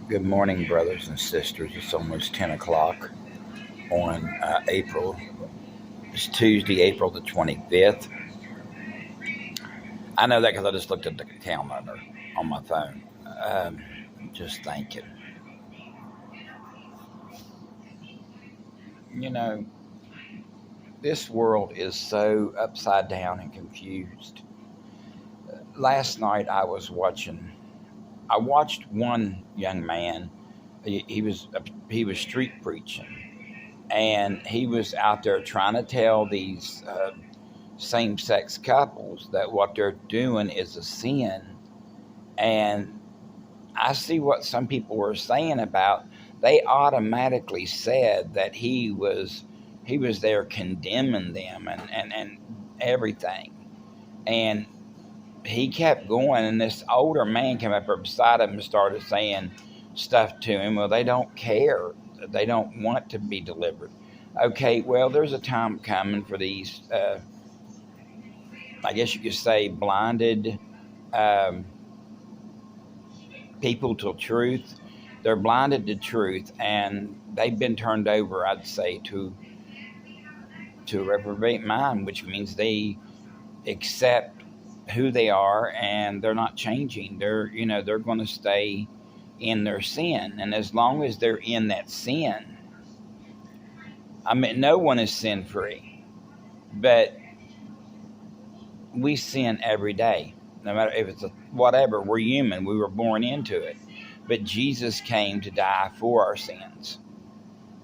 Good morning, brothers and sisters. It's almost 10 o'clock on it's Tuesday, April the 25th. I know that because I just looked at the calendar on my phone. Um, just thinking, you know, this world is so upside down and confused. Last night I watched one young man. He was street preaching, and he was out there trying to tell these same sex couples that what they're doing is a sin. And I see what some people were saying about they automatically said that he was there condemning them and everything. And he kept going, and this older man came up beside him and started saying stuff to him. Well, they don't care. They don't want to be delivered. Okay, well, there's a time coming for these I guess you could say, blinded um, people to truth. They're blinded to truth, and they've been turned over, I'd say, to a reprobate mind, which means they accept who they are, and they're not changing. They're going to stay in their sin, and as long as they're in that sin, I mean, no one is sin free, but we sin every day. No matter if it's whatever, we're human. We were born into it. But Jesus came to die for our sins.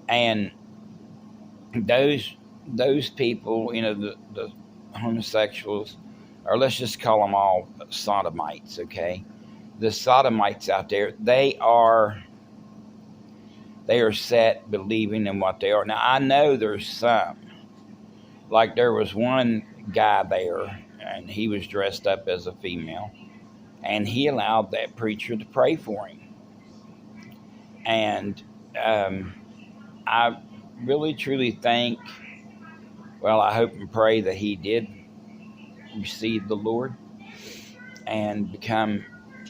And those people, the homosexuals, or let's just call them all sodomites, okay? The sodomites out there, they are set believing in what they are. Now I know there's some. Like there was one guy there, and he was dressed up as a female, and he allowed that preacher to pray for him. And I really truly think, well, I hope and pray that he did receive the Lord and become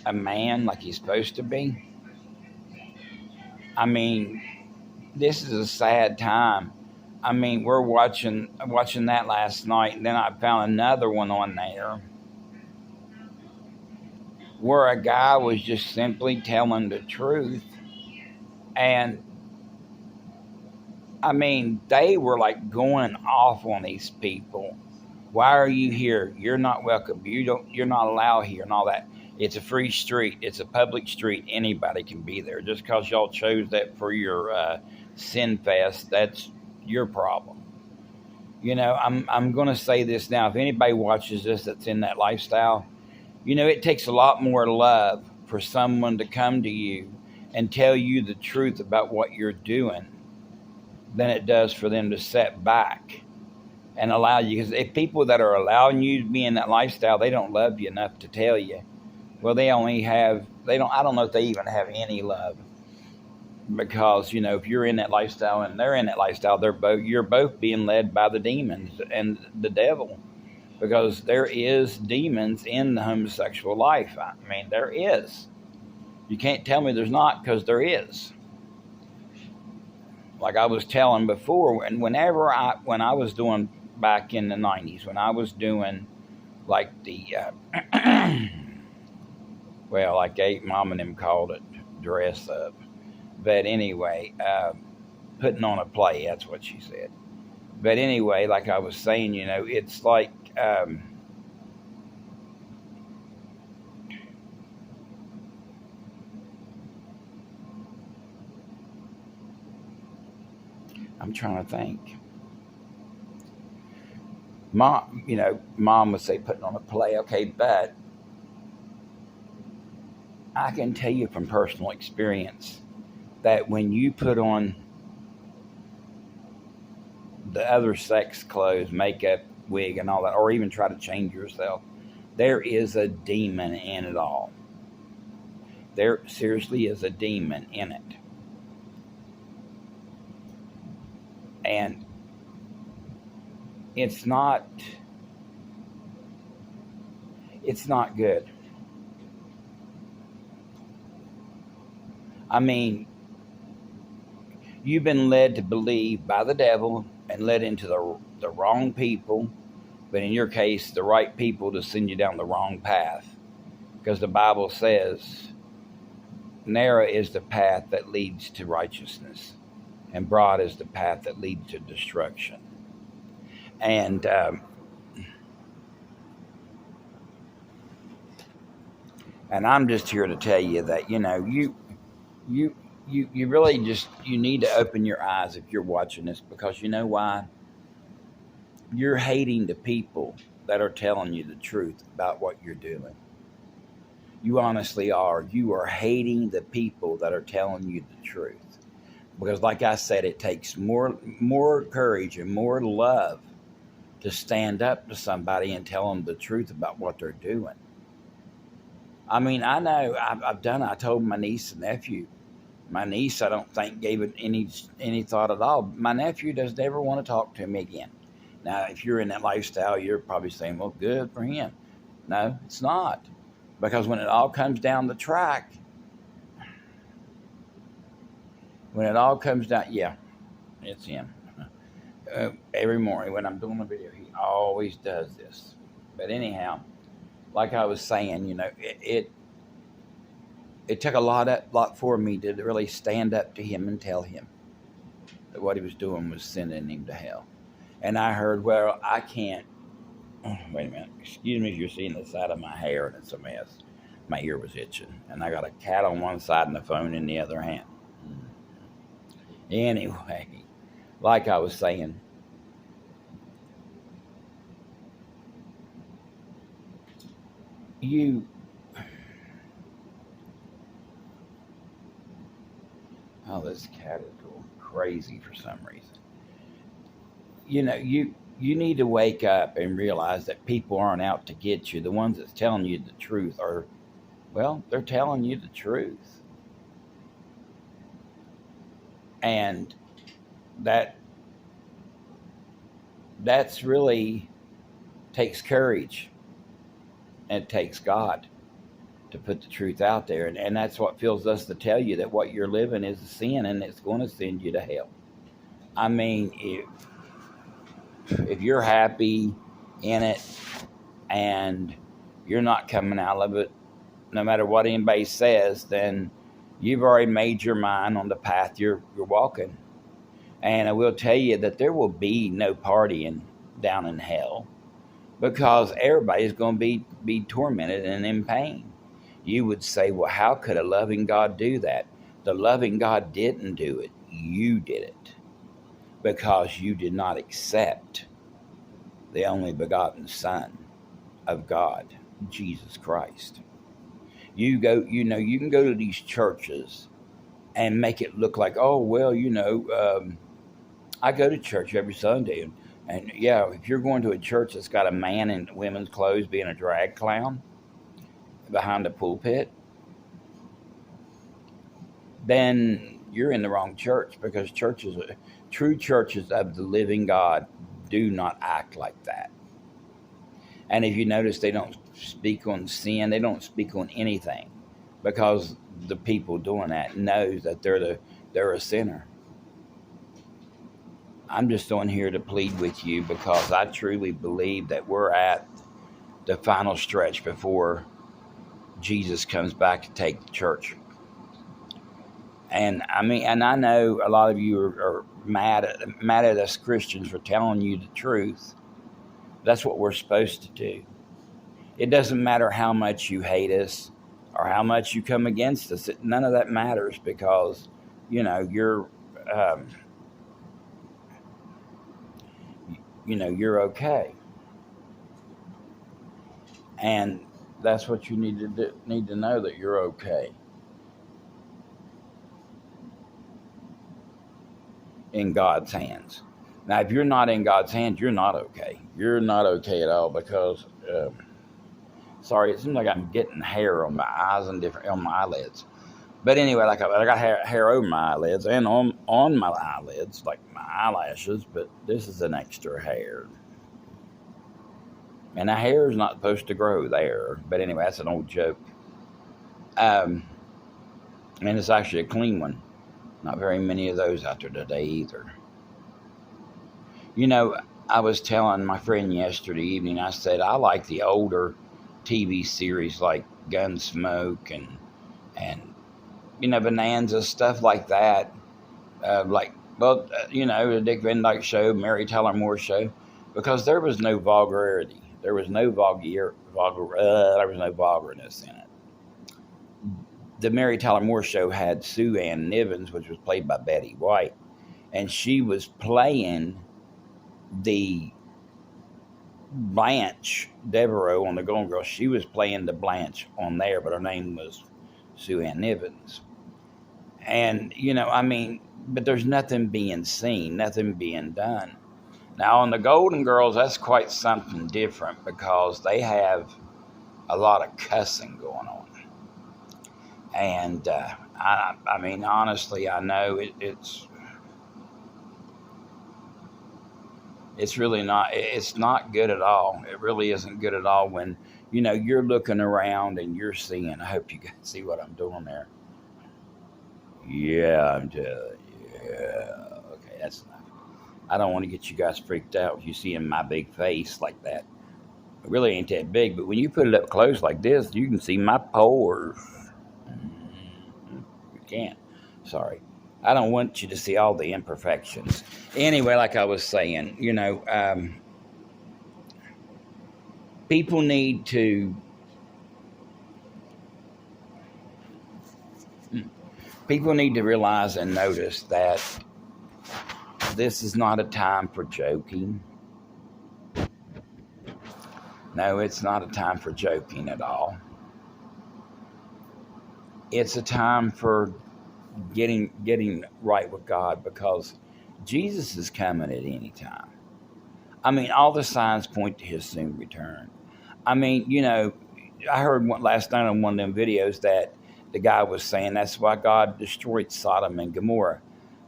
a man like he's supposed to be. I mean, this is a sad time. I mean, we're watching that last night, and then I found another one on there where a guy was just simply telling the truth. And I mean, they were like going off on these people. Why are you here? You're not welcome. You're not allowed here and all that. It's a free street. It's a public street. Anybody can be there. Just because y'all chose that for your sin fest, that's your problem. I'm going to say this now. If anybody watches this that's in that lifestyle, it takes a lot more love for someone to come to you and tell you the truth about what you're doing than it does for them to set back and allow you. Because if people that are allowing you to be in that lifestyle, they don't love you enough to tell you. Well, I don't know if they even have any love. Because, if you're in that lifestyle and they're in that lifestyle, you're both being led by the demons and the devil. Because there is demons in the homosexual life. I mean, there is. You can't tell me there's not, because there is. Like I was telling before, and when I was doing back in the 90s, when I was doing like the, well, like Mom and them called it dress up. But anyway, putting on a play, that's what she said. But anyway, like I was saying, it's like, I'm trying to think. Mom would say putting on a play, okay, but I can tell you from personal experience that when you put on the other sex clothes, makeup, wig, and all that, or even try to change yourself, there is a demon in it all. There seriously is a demon in it. And it's not good. I mean, you've been led to believe by the devil and led into the wrong people, but in your case, the right people to send you down the wrong path. Because the Bible says, narrow is the path that leads to righteousness, and broad is the path that leads to destruction. And I'm just here to tell you that you really just you need to open your eyes if you're watching this, because you know why? You're hating the people that are telling you the truth about what you're doing. You honestly are. You are hating the people that are telling you the truth. Because like I said, it takes more courage and more love to stand up to somebody and tell them the truth about what they're doing. I mean, I know I've done it. I told my niece and nephew. My niece, I don't think, gave it any thought at all. My nephew does never want to talk to me again. Now, if you're in that lifestyle, you're probably saying, well, good for him. No, it's not. Because when it all comes down the track, yeah, it's him. Every morning when I'm doing a video, he always does this. But anyhow, like I was saying, it took a lot for me to really stand up to him and tell him that what he was doing was sending him to hell. And I heard, well, I can't. Oh, wait a minute. Excuse me if you're seeing the side of my hair and it's a mess. My ear was itching. And I got a cat on one side and the phone in the other hand. Anyway, like I was saying, this cat is going crazy for some reason. You need to wake up and realize that people aren't out to get you. The ones that's telling you the truth are, well, they're telling you the truth. And that's really takes courage, and it takes God to put the truth out there. And that's what fills us to tell you that what you're living is a sin and it's going to send you to hell. I mean, if you're happy in it and you're not coming out of it, no matter what anybody says, then you've already made your mind on the path you're walking. And I will tell you that there will be no partying down in hell, because everybody's going to be tormented and in pain. You would say, well, how could a loving God do that? The loving God didn't do it. You did it, because you did not accept the only begotten Son of God, Jesus Christ. You can go to these churches and make it look like, oh, well, I go to church every Sunday. And yeah, if you're going to a church that's got a man in women's clothes being a drag clown behind the pulpit, then you're in the wrong church, because true churches of the living God do not act like that. And if you notice, they don't speak on sin, they don't speak on anything, because the people doing that knows that they're a sinner. I'm just on here to plead with you, because I truly believe that we're at the final stretch before Jesus comes back to take the church. And I know a lot of you are mad at us Christians for telling you the truth. That's what we're supposed to do. It doesn't matter how much you hate us or how much you come against us. None of that matters, because you're okay. And that's what you need to know, that you're okay in God's hands. Now, if you're not in God's hands, you're not okay. You're not okay at all, because sorry, it seems like I'm getting hair on my eyes and on my eyelids. But anyway, like I got hair over my eyelids and on my eyelids, like my eyelashes. But this is an extra hair. And the hair is not supposed to grow there. But anyway, that's an old joke. And it's actually a clean one. Not very many of those out there today either. You know, I was telling my friend yesterday evening, I said, I like the older TV series like Gunsmoke and Bonanza, stuff like that. The Dick Van Dyke Show, Mary Tyler Moore Show, because there was no vulgarity. There was no there was no vulgarness in it. The Mary Tyler Moore Show had Sue Ann Nivens, which was played by Betty White, and she was playing the Blanche Devereaux on the Golden Girls. She was playing the Blanche on there, but her name was Sue Ann Nivens. And, but there's nothing being seen, nothing being done. Now, on the Golden Girls, that's quite something different because they have a lot of cussing going on. And, honestly, I know it's really it's not good at all. It really isn't good at all when, you're looking around and you're seeing. I hope you guys see what I'm doing there. Yeah, I'm telling you. Yeah. Okay, that's enough. I don't want to get you guys freaked out with you seeing my big face like that. It really ain't that big, but when you put it up close like this, you can see my pores. You can't. Sorry. I don't want you to see all the imperfections. Anyway, like I was saying, people need to realize and notice that this is not a time for joking. No, it's not a time for joking at all. It's a time for getting right with God, because Jesus is coming at any time. All the signs point to his soon return. I heard last night on one of them videos that the guy was saying that's why God destroyed Sodom and Gomorrah.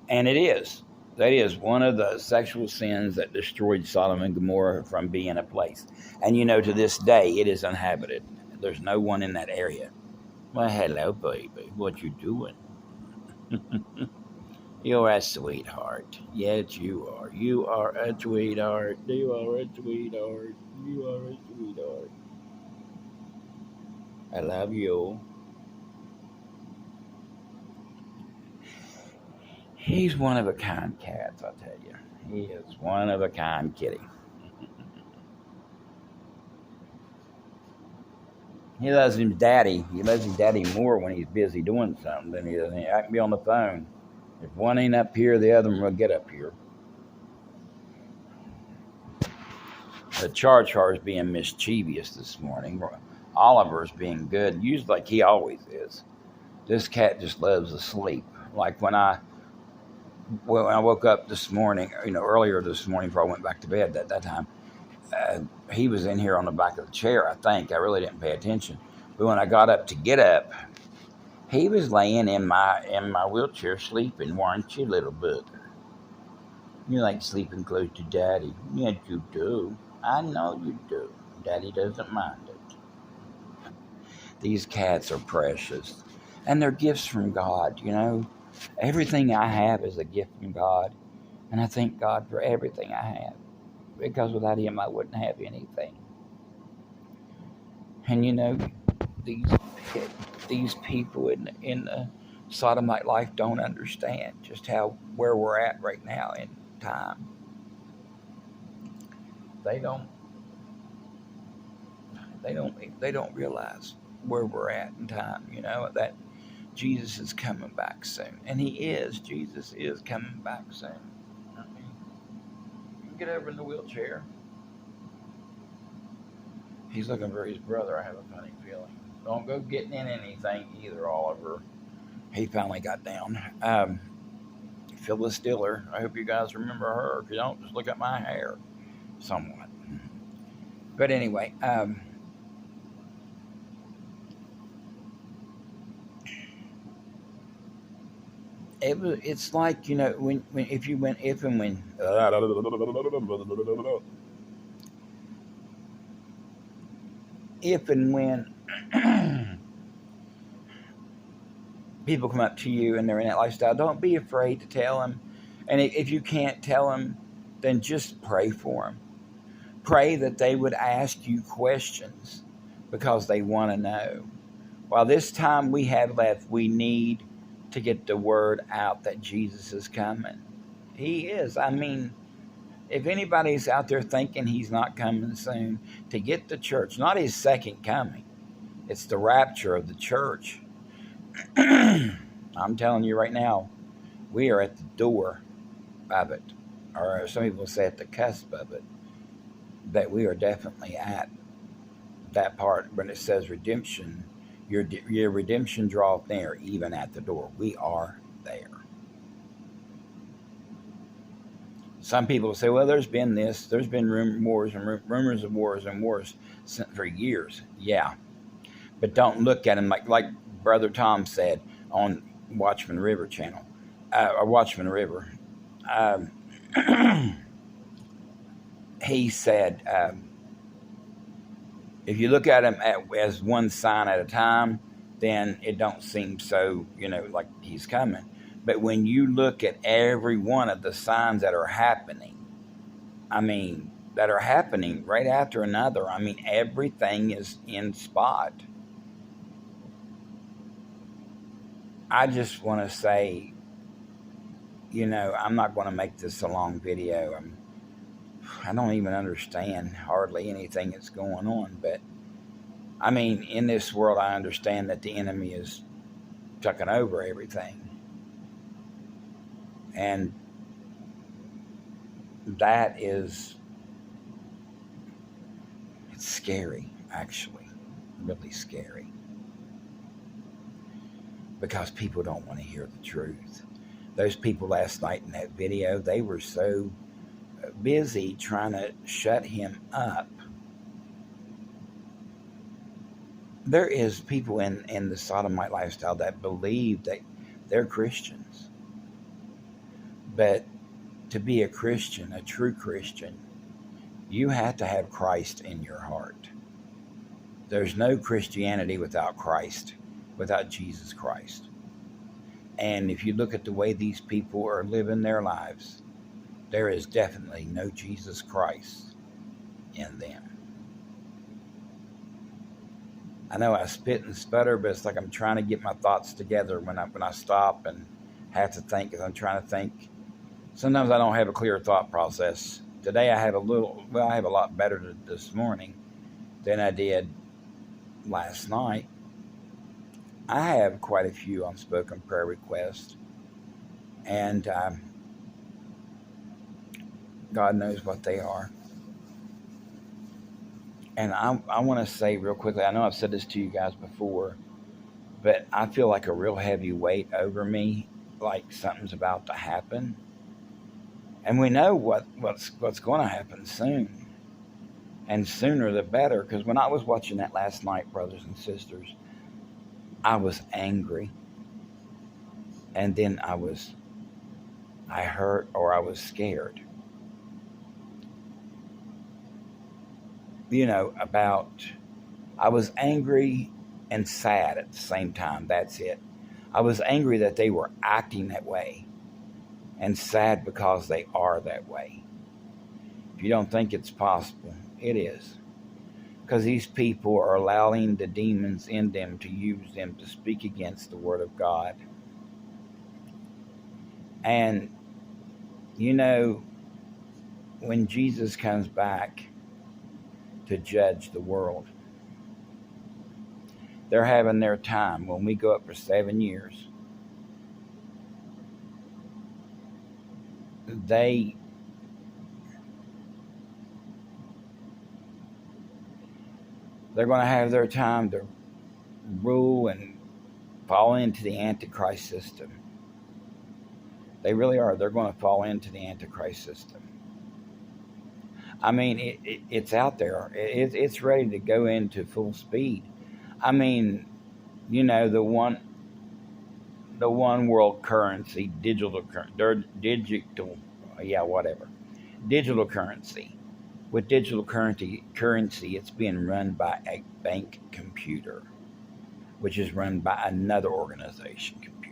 And it is. That is one of the sexual sins that destroyed Sodom and Gomorrah from being a place. And to this day, it is uninhabited. There's no one in that area. Well, hello, baby. What you doing? You're a sweetheart. Yes, you are. You are a sweetheart. You are a sweetheart. You are a sweetheart. I love you. He's one of a kind cat, I'll tell you. He is one of a kind kitty. He loves his daddy. He loves his daddy more when he's busy doing something than he does. I can be on the phone. If one ain't up here, the other one will get up here. The Char-Char's being mischievous this morning. Oliver's being good, usually like he always is. This cat just loves to sleep. Like when I woke up this morning, earlier this morning before I went back to bed that time, he was in here on the back of the chair, I think. I really didn't pay attention. But when I got up to get up, he was laying in my wheelchair sleeping, weren't you, little bugger? You like sleeping close to Daddy. Yes, you do. I know you do. Daddy doesn't mind it. These cats are precious. And they're gifts from God, Everything I have is a gift from God. And I thank God for everything I have. Because without him, I wouldn't have anything. And these people in the sodomite life don't understand just where we're at right now in time. They don't realize where we're at in time. That Jesus is coming back soon, and Jesus is coming back soon. You can get over in the wheelchair. He's looking for his brother, I have a funny feeling. Don't go getting in anything either, Oliver. He finally got down. Phyllis Diller, I hope you guys remember her. If you don't, just look at my hair somewhat. But anyway, it's like, when if and when if and when people come up to you and they're in that lifestyle, don't be afraid to tell them. And if you can't tell them, then just pray for them. Pray that they would ask you questions because they want to know. While this time we have left, we need to get the word out that Jesus is coming. He is. I mean, if anybody's out there thinking he's not coming soon, to get the church, not his second coming, it's the rapture of the church. I'm telling you right now, we are at the door of it, or some people say at the cusp of it, that we are definitely at that part when it says redemption. Your redemption draweth near, even at the door. We are there. Some people say, well, there's been rumors of wars and wars for years. Yeah. But don't look at them like Brother Tom said on Watchman River channel, or Watchman River. He said, if you look at him as one sign at a time, then it don't seem so, like he's coming. But when you look at every one of the signs that are happening, that are happening right after another, everything is in spot. I just want to say, I'm not going to make this a long video. I don't even understand hardly anything that's going on. But, in this world, I understand that the enemy is taking over everything. And that it's scary, actually. Really scary. Because people don't want to hear the truth. Those people last night in that video, they were so busy trying to shut him up. There is people in the sodomite lifestyle that believe that they're Christians. But to be a Christian, a true Christian, you have to have Christ in your heart. There's no Christianity without Christ, without Jesus Christ. And if you look at the way these people are living their lives, there is definitely no Jesus Christ in them. I know I spit and sputter, but it's like I'm trying to get my thoughts together when I stop and have to think, because I'm trying to think. Sometimes I don't have a clear thought process. Today I have a lot better this morning than I did last night. I have quite a few unspoken prayer requests, and God knows what they are. And I want to say real quickly, I know I've said this to you guys before, but I feel like a real heavy weight over me, like something's about to happen. And we know what's going to happen soon. And sooner the better, because when I was watching that last night, brothers and sisters, I was angry. And then I hurt, or I was scared. I was angry and sad at the same time. That's it. I was angry that they were acting that way, and sad because they are that way. If you don't think it's possible, it is. Because these people are allowing the demons in them to use them to speak against the Word of God. And, when Jesus comes back to judge the world, they're having their time. When we go up for 7 years, they're going to have their time to rule and fall into the Antichrist system. They really are. They're going to fall into the Antichrist system. It's out there. It's ready to go into full speed. The one world currency, digital currency. With digital currency, it's being run by a bank computer, which is run by another organization computer.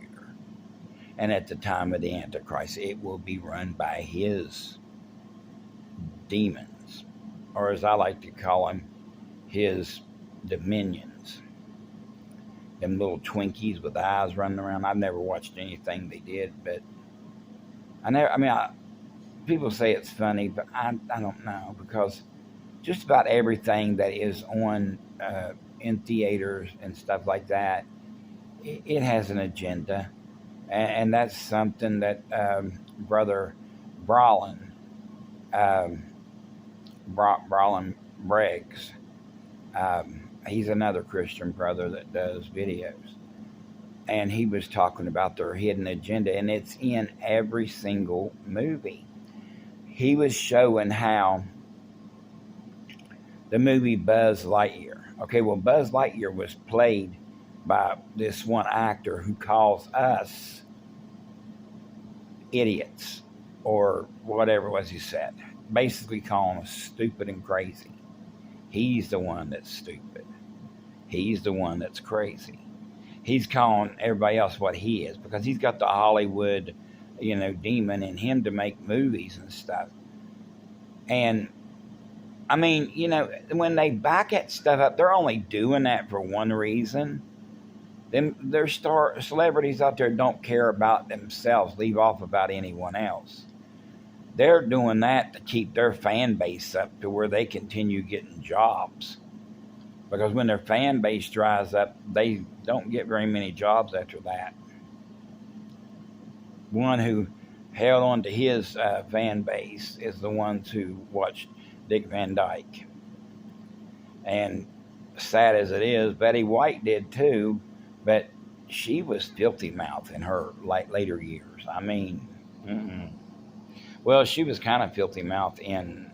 And at the time of the Antichrist, it will be run by his demons, or as I like to call them, his dominions. Them little Twinkies with eyes running around. I've never watched anything they did, but people say it's funny, but I don't know, because just about everything that is on in theaters and stuff like that, it has an agenda, and that's something that Brother Brawlin, um, Brawlin Briggs, he's another Christian brother that does videos, and he was talking about their hidden agenda, and it's in every single movie. He was showing how the movie Buzz Lightyear. Okay, well, Buzz Lightyear was played by this one actor who calls us idiots, or whatever it was he said. Basically calling us stupid and crazy. He's the one that's stupid. He's the one that's crazy. He's calling everybody else what he is, because he's got the Hollywood, demon in him to make movies and stuff. And when they back that stuff up, they're only doing that for one reason. Their celebrities out there don't care about themselves, leave off about anyone else. They're doing that to keep their fan base up to where they continue getting jobs. Because when their fan base dries up, they don't get very many jobs after that. One who held on to his fan base is the ones who watched Dick Van Dyke. And sad as it is, Betty White did too, but she was filthy mouth in her later years. Well, she was kind of filthy mouth in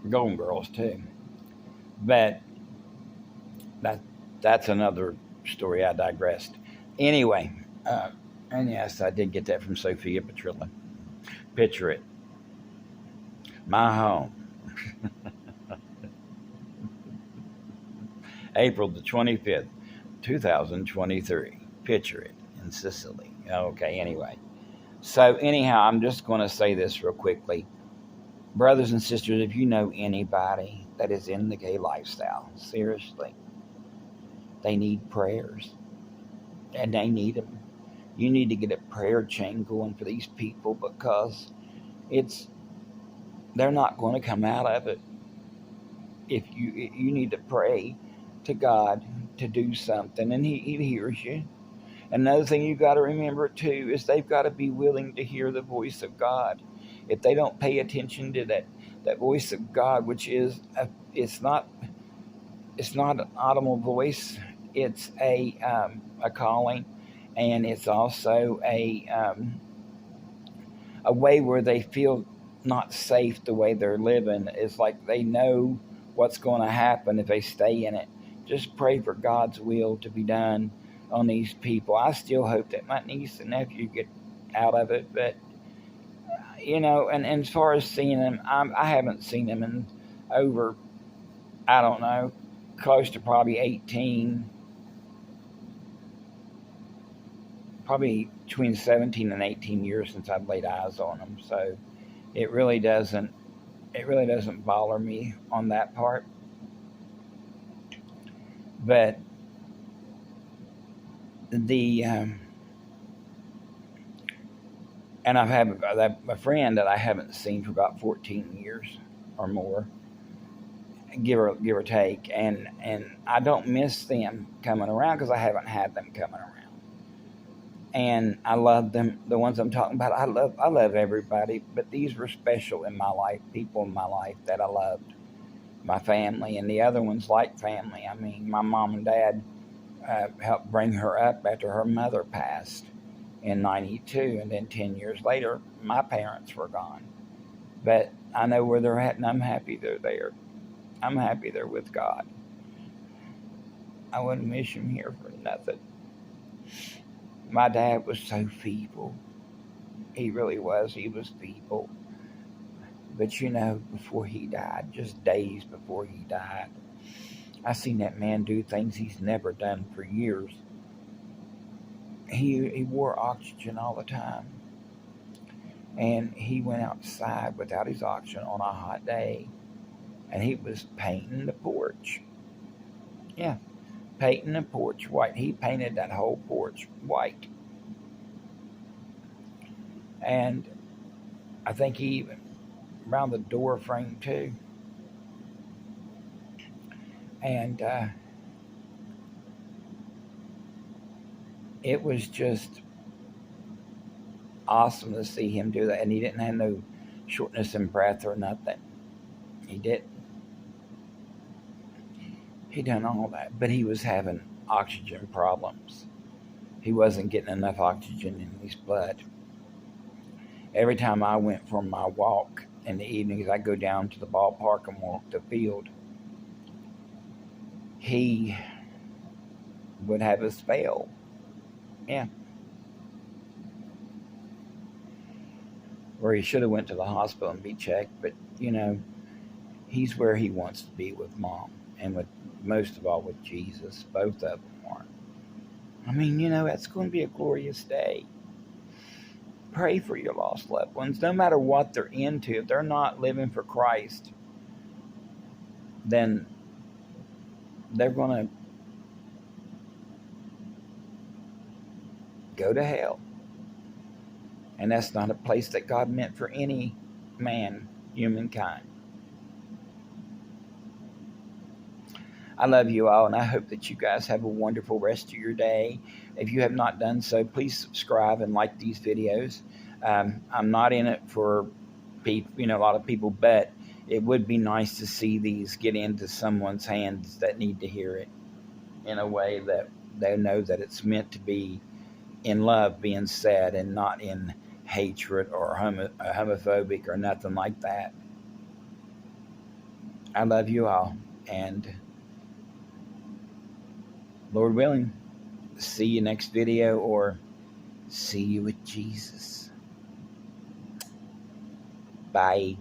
Golden Girls too. But that's another story. I digressed. Anyway, and yes, I did get that from Sophia Petrilla. Picture it. My home. April the 25th, 2023. Picture it in Sicily. Okay, anyway. So anyhow, I'm just going to say this real quickly. Brothers and sisters, if you know anybody that is in the gay lifestyle, seriously, they need prayers. And they need them. You need to get a prayer chain going for these people, because they're not going to come out of it. If you need to pray to God to do something, and he hears you. Another thing you got to remember too is they've got to be willing to hear the voice of God. If they don't pay attention to that voice of God, which is it's not an audible voice, it's a calling, and it's also a way where they feel not safe the way they're living. It's like they know what's going to happen if they stay in it. Just pray for God's will to be done on these people. I still hope that my niece and nephew get out of it, but and as far as seeing them, I haven't seen them in over, I don't know, close to probably 18, probably between 17 and 18 years since I've laid eyes on them. So it really doesn't bother me on that part. But and I've had a friend that I haven't seen for about 14 years or more, give or take, and I don't miss them coming around because I haven't had them coming around. And I love them, the ones I'm talking about. I love everybody, but these were special in my life, people in my life that I loved, my family, and the other ones like family. I mean, my mom and dad helped bring her up after her mother passed in 92, and then 10 years later, my parents were gone. But I know where they're at, and I'm happy they're there. I'm happy they're with God. I wouldn't miss them here for nothing. My dad was so feeble. He really was. He was feeble. But before he died, just days before he died, I seen that man do things he's never done for years. he wore oxygen all the time. And he went outside without his oxygen on a hot day, and he was painting the porch. Yeah, painting the porch white. He painted that whole porch white. And I think he even around the door frame too. And it was just awesome to see him do that. And he didn't have no shortness in breath or nothing. He did. He done all that, but he was having oxygen problems. He wasn't getting enough oxygen in his blood. Every time I went for my walk in the evenings, I go down to the ballpark and walk the field. He would have us fail. Yeah. Where he should have went to the hospital and be checked, but he's where he wants to be with mom and with most of all with Jesus. Both of them are. I mean, that's going to be a glorious day. Pray for your lost loved ones, no matter what they're into. If they're not living for Christ, then they're going to go to hell. And that's not a place that God meant for any man, humankind. I love you all, and I hope that you guys have a wonderful rest of your day. If you have not done so, please subscribe and like these videos. I'm not in it for people, a lot of people, but it would be nice to see these get into someone's hands that need to hear it in a way that they know that it's meant to be in love being said and not in hatred or homophobic or nothing like that. I love you all, and Lord willing, see you next video, or see you with Jesus. Bye.